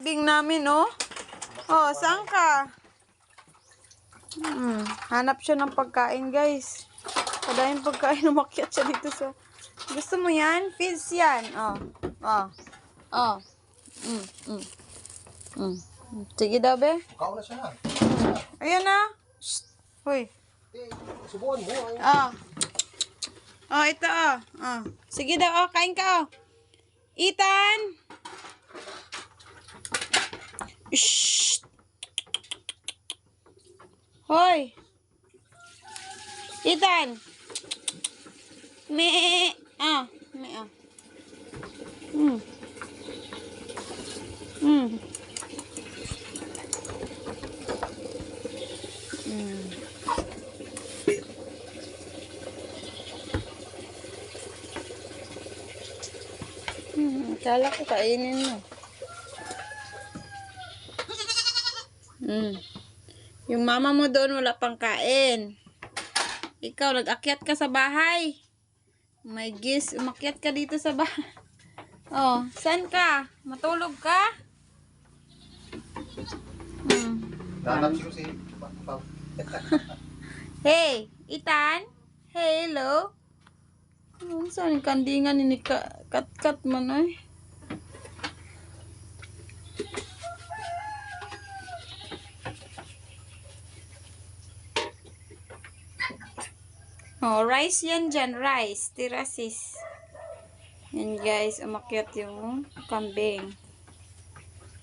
kambing namin, oh. Oh, saan ka? Hanap siya ng pagkain, guys. Kadaming pagkain, umakyat siya dito sa... Gusto mo yan? Feeds yan. Oh. Oh. Oh. Sige daw, be. Kao na siya. Ayan na. Shh. Hoy. Subukan mo. Oh. Oh, ito, oh. Oh. Sige daw, oh. Kain ka, oh. Ethan! Shh. Hoy. Ethan. Me. Ah. Me. Ah. Kala ko kainin mo. Yung mama mo doon wala pang kain. Ikaw, nag-akyat ka sa bahay. May gis, umakyat ka dito sa bahay. Oh, saan ka? Matulog ka? Nanap siya si... Hey, Ethan? Hey, hello? Saan yung kandingan ni kat-kat man ay? Oh, rice yan dyan. Rice. Tirasis. Yan guys, umakyat yung kambing.